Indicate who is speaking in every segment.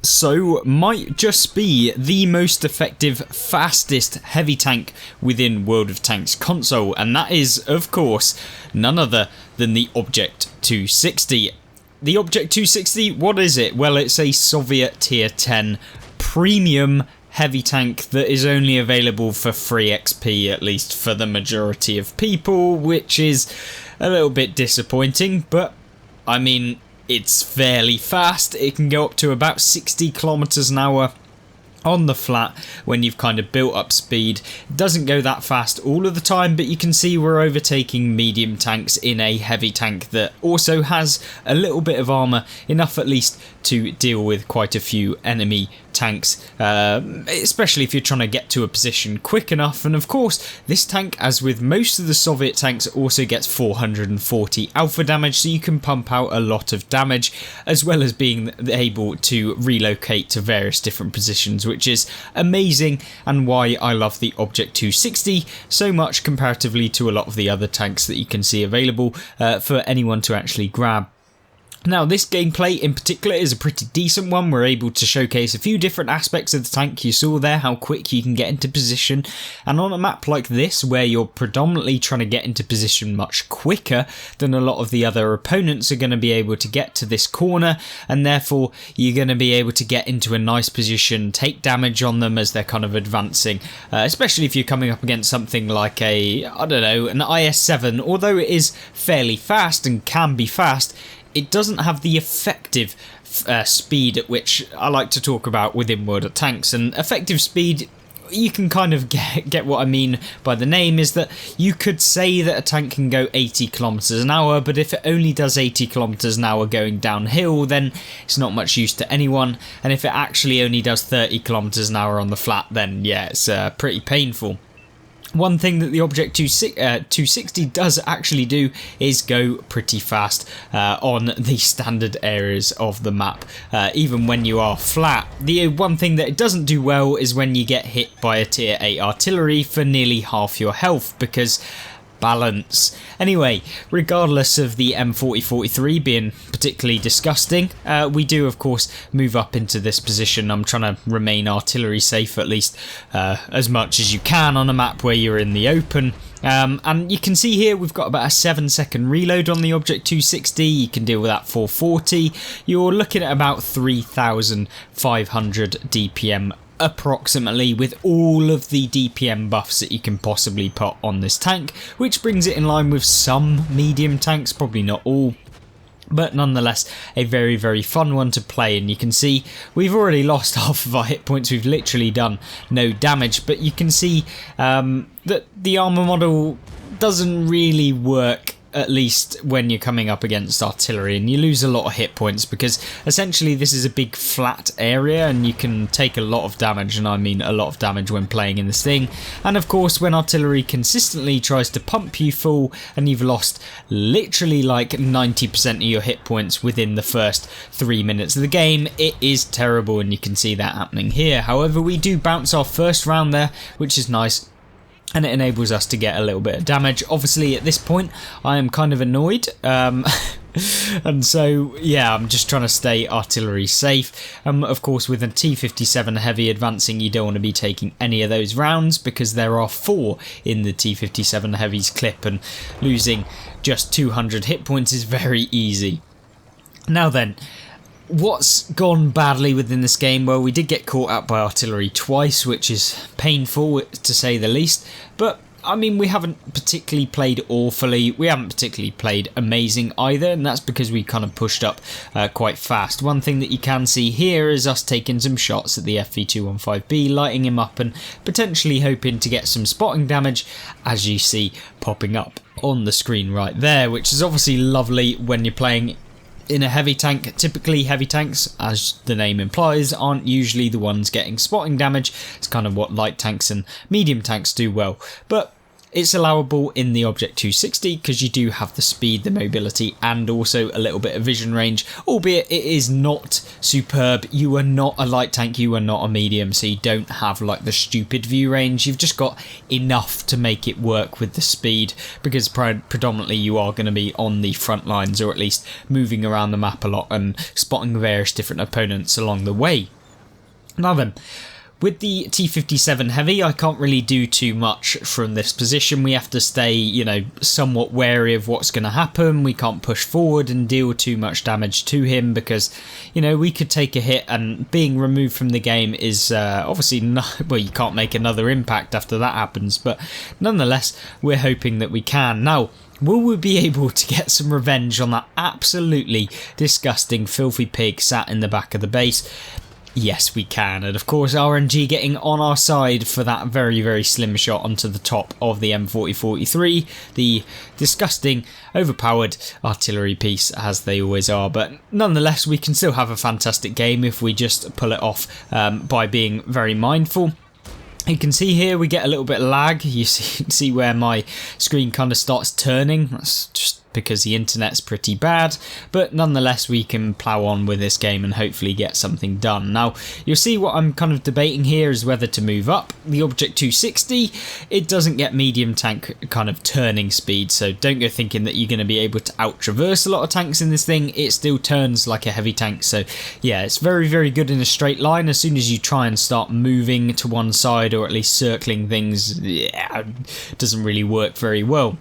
Speaker 1: So, might just be the most effective, fastest heavy tank within World of Tanks console, and that is, of course, none other than the Object 260. The Object 260, what is it? Well, it's a Soviet Tier 10 premium heavy tank that is only available for free XP, at least for the majority of people, which is a little bit disappointing, but I mean, it's fairly fast. It can go up to about 60 kilometers an hour on the flat when you've kind of built up speed. It doesn't go that fast all of the time, but you can see we're overtaking medium tanks in a heavy tank that also has a little bit of armor, enough at least to deal with quite a few enemy tanks, especially if you're trying to get to a position quick enough. And of course, this tank, as with most of the Soviet tanks, also gets 440 alpha damage, so you can pump out a lot of damage, as well as being able to relocate to various different positions, which is amazing, and why I love the Object 260 so much comparatively to a lot of the other tanks that you can see available for anyone to actually grab. Now, this gameplay in particular is a pretty decent one. We're able to showcase a few different aspects of the tank. You saw there how quick you can get into position, and on a map like this where you're predominantly trying to get into position much quicker than a lot of the other opponents are going to be able to get to this corner, and therefore you're going to be able to get into a nice position, take damage on them as they're kind of advancing, especially if you're coming up against something like an IS-7. Although it is fairly fast and can be fast, it doesn't have the effective speed at which I like to talk about within World of Tanks. And effective speed, you can kind of get what I mean by the name, is that you could say that a tank can go 80 kilometers an hour, but if it only does 80 kilometers an hour going downhill, then it's not much use to anyone. And if it actually only does 30 kilometers an hour on the flat, then yeah, it's pretty painful. One thing that the Object 260 does actually do is go pretty fast on the standard areas of the map, even when you are flat. The one thing that it doesn't do well is when you get hit by a Tier 8 artillery for nearly half your health, because balance. Anyway, regardless of the M4043 being particularly disgusting, we do of course move up into this position. I'm trying to remain artillery safe, at least as much as you can on a map where you're in the open. And you can see here we've got about a 7-second reload on the Object 260. You can deal with that 440. You're looking at about 3,500 DPM approximately, with all of the DPM buffs that you can possibly put on this tank, which brings it in line with some medium tanks, probably not all, but nonetheless a very, very fun one to play. And you can see we've already lost half of our hit points. We've literally done no damage, but you can see that the armor model doesn't really work, at least when you're coming up against artillery, and you lose a lot of hit points because essentially this is a big flat area and you can take a lot of damage, and I mean a lot of damage when playing in this thing. And of course, when artillery consistently tries to pump you full and you've lost literally like 90% of your hit points within the first 3 minutes of the game, it is terrible, and you can see that happening here. However, we do bounce our first round there, which is nice, and it enables us to get a little bit of damage. Obviously, at this point, I am kind of annoyed. And so, yeah, I'm just trying to stay artillery safe. Of course, with a T-57 heavy advancing, you don't want to be taking any of those rounds, because there are 4 in the T-57 heavy's clip, and losing just 200 hit points is very easy. Now then, what's gone badly within this game? Well, we did get caught out by artillery twice, which is painful to say the least, but I mean, we haven't particularly played awfully, we haven't particularly played amazing either, and that's because we kind of pushed up quite fast. One thing that you can see here is us taking some shots at the FV215B, lighting him up and potentially hoping to get some spotting damage, as you see popping up on the screen right there, which is obviously lovely when you're playing in a heavy tank. Typically heavy tanks, as the name implies, aren't usually the ones getting spotting damage. It's kind of what light tanks and medium tanks do well. But It's allowable in the Object 260 because you do have the speed, the mobility, and also a little bit of vision range, albeit it is not superb. You are not a light tank, you are not a medium, so you don't have like the stupid view range. You've just got enough to make it work with the speed, because predominantly you are going to be on the front lines, or at least moving around the map a lot and spotting various different opponents along the way. Now then, with the T-57 Heavy, I can't really do too much from this position. We have to stay, you know, somewhat wary of what's going to happen. We can't push forward and deal too much damage to him because, you know, we could take a hit, and being removed from the game is obviously not, well, you can't make another impact after that happens, but nonetheless, we're hoping that we can. Now, will we be able to get some revenge on that absolutely disgusting, filthy pig sat in the back of the base? Yes, we can, and of course RNG getting on our side for that very, very slim shot onto the top of the M4043, the disgusting, overpowered artillery piece, as they always are, but nonetheless we can still have a fantastic game if we just pull it off by being very mindful. You can see here we get a little bit of lag. You see where my screen kind of starts turning. That's just because the internet's pretty bad, but nonetheless we can plow on with this game and hopefully get something done. Now you'll see what I'm kind of debating here is whether to move up. The Object 260, it doesn't get medium tank kind of turning speed, so don't go thinking that you're going to be able to out traverse a lot of tanks in this thing. It still turns like a heavy tank, so yeah, it's very, very good in a straight line. As soon as you try and start moving to one side, or at least circling things, yeah, it doesn't really work very well.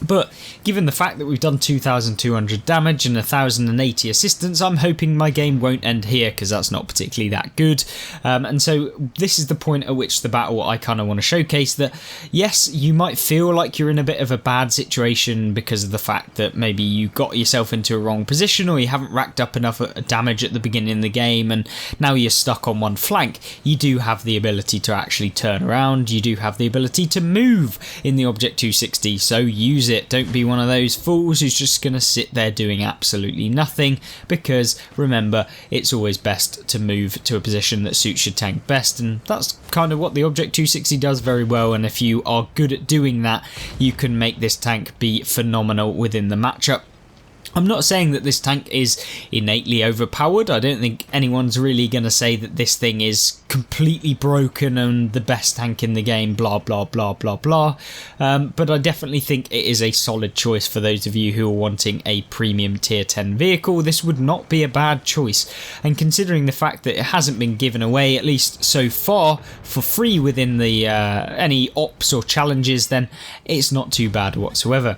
Speaker 1: But given the fact that we've done 2,200 damage and 1,080 assistance, I'm hoping my game won't end here, because that's not particularly that good. And so this is the point at which the battle I kind of want to showcase that, yes, you might feel like you're in a bit of a bad situation because of the fact that maybe you got yourself into a wrong position, or you haven't racked up enough damage at the beginning of the game and now you're stuck on one flank. You do have the ability to actually turn around. You do have the ability to move in the Object 260, so use it. Don't be one of those fools who's just going to sit there doing absolutely nothing, because remember, it's always best to move to a position that suits your tank best, and that's kind of what the Object 260 does very well. And if you are good at doing that, you can make this tank be phenomenal within the matchup. I'm not saying that this tank is innately overpowered. I don't think anyone's really going to say that this thing is completely broken and the best tank in the game, blah, blah, blah, blah, blah. But I definitely think it is a solid choice for those of you who are wanting a premium tier 10 vehicle. This would not be a bad choice. And considering the fact that it hasn't been given away, at least so far, for free within the any ops or challenges, then it's not too bad whatsoever.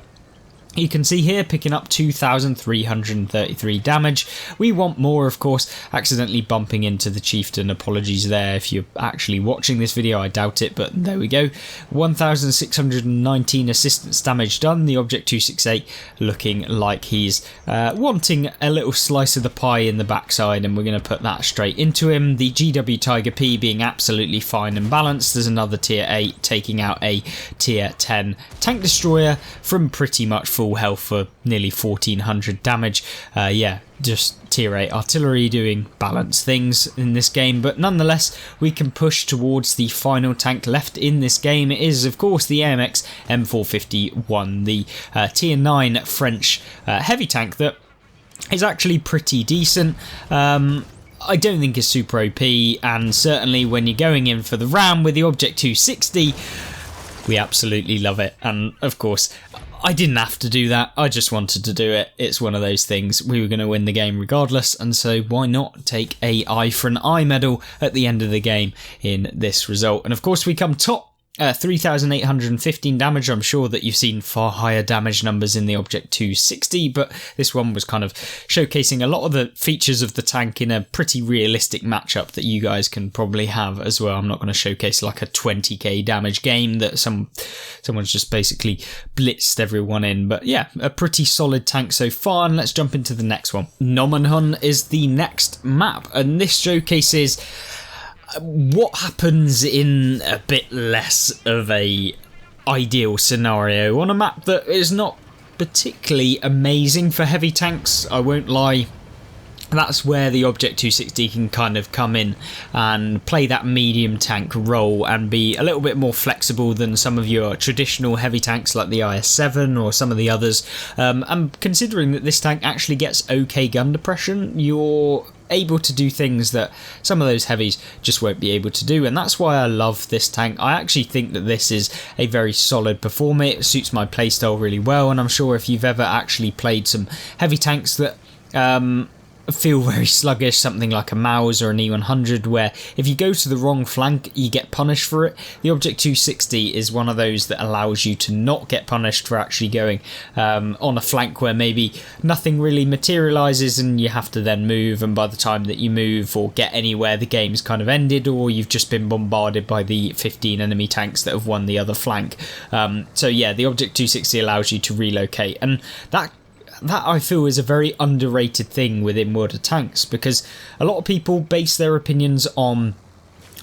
Speaker 1: You can see here picking up 2,333 damage. We want more, of course, accidentally bumping into the chieftain. Apologies there if you're actually watching this video, I doubt it, but there we go. 1,619 assistance damage done. The Object 268 looking like he's wanting a little slice of the pie in the backside, and we're going to put that straight into him. The GW Tiger P being absolutely fine and balanced. There's another tier 8 taking out a tier 10 tank destroyer from pretty much full health for nearly 1,400 damage. Yeah, just tier 8 artillery doing balanced things in this game, but nonetheless we can push towards the final tank left in this game. It is of course the AMX M451, the tier 9 French heavy tank that is actually pretty decent. I don't think it's super OP, and certainly when you're going in for the ram with the Object 260, we absolutely love it. And of course I didn't have to do that, I just wanted to do it. It's one of those things, we were going to win the game regardless, and so why not take a eye for an eye medal at the end of the game in this result. And of course we come top 3,815 damage. I'm sure that you've seen far higher damage numbers in the Object 260, but this one was kind of showcasing a lot of the features of the tank in a pretty realistic matchup that you guys can probably have as well. I'm not going to showcase like a 20k damage game that someone's just basically blitzed everyone in, but yeah, a pretty solid tank so far. And let's jump into the next one. Nomonhun is the next map, and this showcases what happens in a bit less of a ideal scenario on a map that is not particularly amazing for heavy tanks, I won't lie. that's where the Object 260 can kind of come in and play that medium tank role and be a little bit more flexible than some of your traditional heavy tanks like the IS-7 or some of the others. And considering that this tank actually gets okay gun depression, you're able to do things that some of those heavies just won't be able to do, and that's why I love this tank. I actually think that this is a very solid performer. It suits my playstyle really well, and I'm sure if you've ever actually played some heavy tanks that feel very sluggish, something like a Maus or an E100, where if you go to the wrong flank you get punished for it, the Object 260 is one of those that allows you to not get punished for actually going on a flank where maybe nothing really materializes and you have to then move, and by the time that you move or get anywhere the game's kind of ended, or you've just been bombarded by the 15 enemy tanks that have won the other flank. So yeah, the Object 260 allows you to relocate, and that I feel is a very underrated thing within World of Tanks, because a lot of people base their opinions on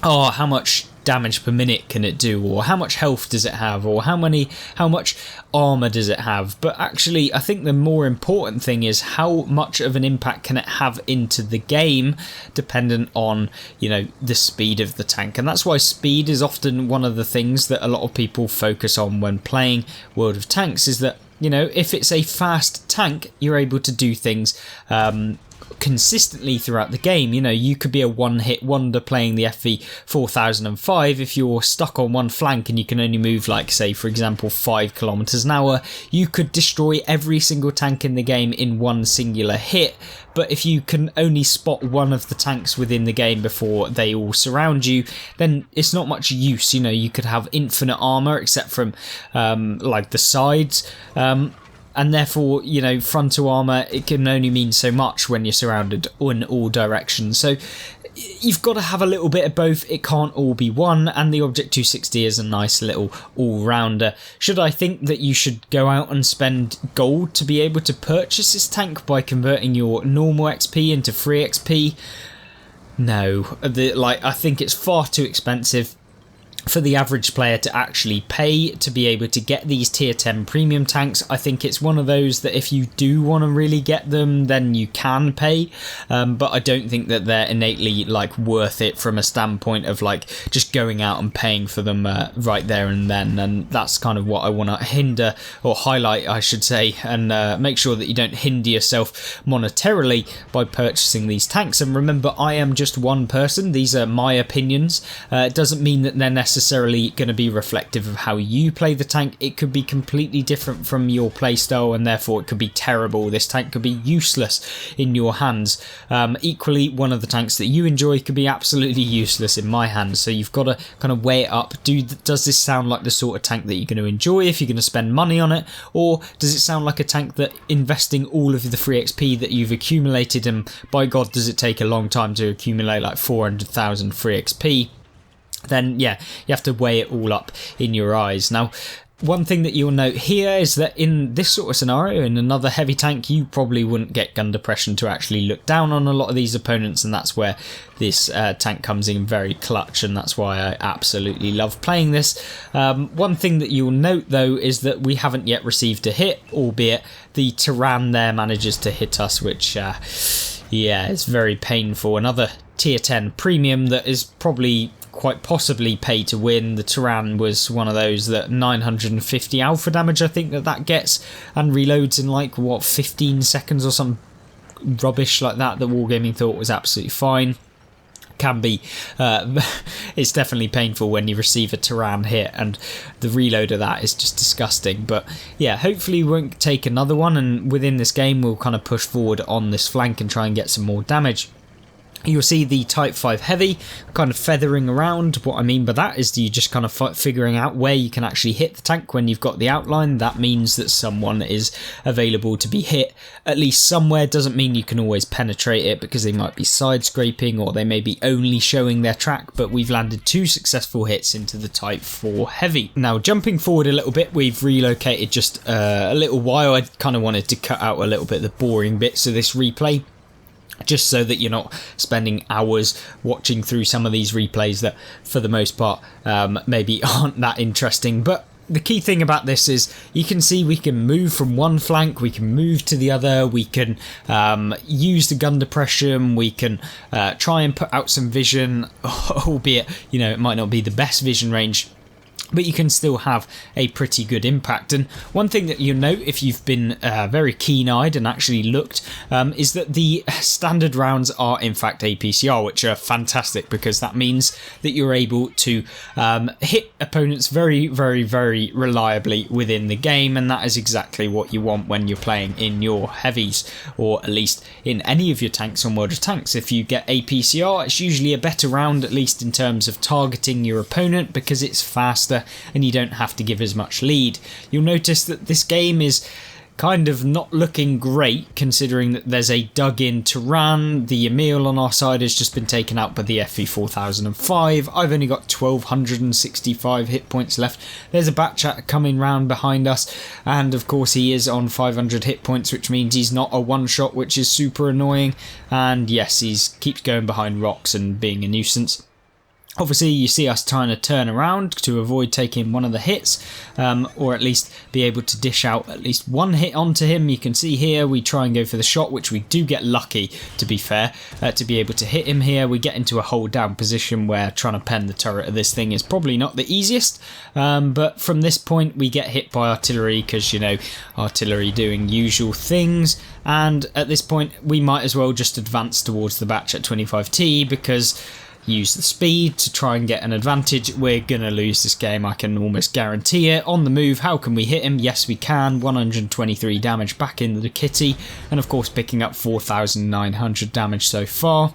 Speaker 1: how much damage per minute can it do, or how much health does it have, or how much armor does it have. But actually I think the more important thing is how much of an impact can it have into the game, dependent on, you know, the speed of the tank. And that's why speed is often one of the things that a lot of people focus on when playing World of Tanks, is that, you know, if it's a fast tank, you're able to do things consistently throughout the game. You know, you could be a one-hit wonder playing the FV 4005 if you're stuck on one flank and you can only move, like, say, for example, 5 kilometers an hour. You could destroy every single tank in the game in one singular hit. But if you can only spot one of the tanks within the game before they all surround you, then it's not much use. You know, you could have infinite armor except from like the sides. And therefore, you know, frontal armor, it can only mean so much when you're surrounded in all directions. So you've got to have a little bit of both. It can't all be one, and the Object 260 is a nice little all-rounder. Should I think that you should go out and spend gold to be able to purchase this tank by converting your normal XP into free XP? No. I think it's far too expensive for the average player to actually pay to be able to get these tier 10 premium tanks. I think it's one of those that if you do want to really get them, then you can pay, but I don't think that they're innately like worth it from a standpoint of like just going out and paying for them right there and then. And that's kind of what I want to hinder, or highlight I should say, and make sure that you don't hinder yourself monetarily by purchasing these tanks. And remember, I am just one person, these are my opinions. It doesn't mean that they're necessarily going to be reflective of how you play the tank. It could be completely different from your playstyle, and therefore it could be terrible. This tank could be useless in your hands. Equally, one of the tanks that you enjoy could be absolutely useless in my hands. So you've got to kind of weigh it up. Does this sound like the sort of tank that you're going to enjoy if you're going to spend money on it, or does it sound like a tank that investing all of the free XP that you've accumulated, and by God does it take a long time to accumulate like 400,000 free XP, then yeah, you have to weigh it all up in your eyes. Now, one thing that you'll note here is that in this sort of scenario, in another heavy tank, you probably wouldn't get gun depression to actually look down on a lot of these opponents, and that's where this tank comes in very clutch, and that's why I absolutely love playing this. One thing that you'll note though is that we haven't yet received a hit, albeit the Tyrann there manages to hit us, which yeah, it's very painful. Another tier 10 premium that is probably quite possibly pay to win. The Tyrann was one of those that 950 alpha damage I think that gets, and reloads in like what 15 seconds or some rubbish like that Wargaming thought was absolutely fine. Can be it's definitely painful when you receive a Tyrann hit, and the reload of that is just disgusting. But yeah, hopefully we won't take another one, and within this game we'll kind of push forward on this flank and try and get some more damage. You'll see the Type 5 Heavy kind of feathering around. What I mean by that is you just kind of figuring out where you can actually hit the tank when you've got the outline. That means that someone is available to be hit at least somewhere. Doesn't mean you can always penetrate it, because they might be side scraping or they may be only showing their track, but we've landed 2 successful hits into the Type 4 Heavy. Now, jumping forward a little bit, we've relocated just a little while. I kind of wanted to cut out a little bit of the boring bits of this replay, just so that you're not spending hours watching through some of these replays that for the most part maybe aren't that interesting. But the key thing about this is you can see we can move from one flank, we can move to the other, we can use the gun depression, we can try and put out some vision, albeit, you know, it might not be the best vision range, but you can still have a pretty good impact. And one thing that you'll note if you've been very keen-eyed and actually looked is that the standard rounds are in fact APCR, which are fantastic because that means that you're able to hit opponents very, very, very reliably within the game, and that is exactly what you want when you're playing in your heavies, or at least in any of your tanks on World of Tanks. If you get APCR, it's usually a better round, at least in terms of targeting your opponent, because it's faster and you don't have to give as much lead. You'll notice that this game is kind of not looking great, considering that there's a dug-in Turan. The Emil on our side has just been taken out by the FV4005. I've only got 1265 hit points left. There's a Batchat coming round behind us, and of course he is on 500 hit points, which means he's not a one-shot, which is super annoying. And yes, he keeps going behind rocks and being a nuisance. Obviously, you see us trying to turn around to avoid taking one of the hits, or at least be able to dish out at least one hit onto him. You can see here we try and go for the shot, which we do get lucky, to be fair, to be able to hit him here. We get into a hold down position where trying to pen the turret of this thing is probably not the easiest, but from this point we get hit by artillery because, you know, artillery doing usual things, and at this point we might as well just advance towards the batch at 25T because use the speed to try and get an advantage. We're gonna lose this game, I can almost guarantee it. On the move, how can we hit him? Yes, we can. 123 damage back in the kitty, and of course picking up 4,900 damage so far.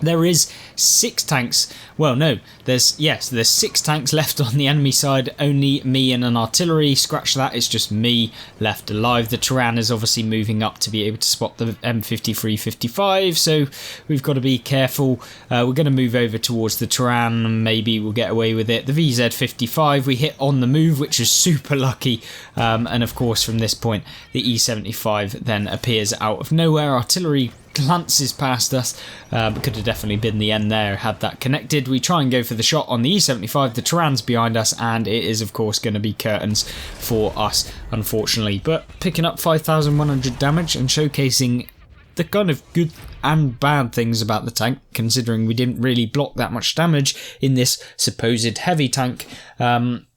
Speaker 1: There is 6 tanks, well no, there's 6 tanks left on the enemy side, only me and an artillery. Scratch that, it's just me left alive. The Turan is obviously moving up to be able to spot the M53-55, so we've got to be careful. We're going to move over towards the Turan, maybe we'll get away with it. The VZ-55 we hit on the move, which is super lucky, and of course from this point the E-75 then appears out of nowhere. Artillery glances past us, could have definitely been the end there had that connected. We try and go for the shot on the E-75, the Turan's behind us, and it is of course going to be curtains for us, unfortunately, but picking up 5,100 damage and showcasing the kind of good and bad things about the tank, considering we didn't really block that much damage in this supposed heavy tank.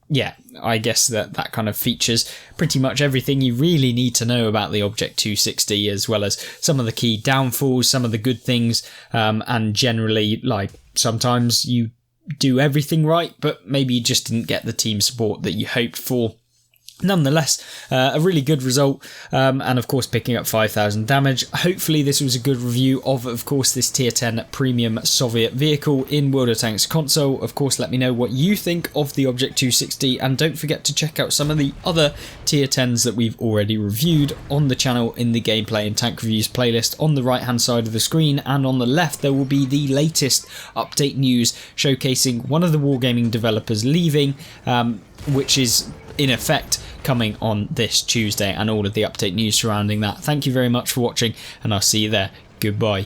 Speaker 1: Yeah, I guess that kind of features pretty much everything you really need to know about the Object 260, as well as some of the key downfalls, some of the good things, and generally, like, sometimes you do everything right, but maybe you just didn't get the team support that you hoped for. Nonetheless, a really good result, and of course picking up 5,000 damage. Hopefully this was a good review of course, this tier 10 premium Soviet vehicle in World of Tanks console. Of course, let me know what you think of the Object 260, and don't forget to check out some of the other tier 10s that we've already reviewed on the channel in the gameplay and tank reviews playlist on the right hand side of the screen, and on the left there will be the latest update news showcasing one of the wargaming developers leaving, which is in effect coming on this Tuesday, and all of the update news surrounding that. Thank you very much for watching, and I'll see you there. Goodbye.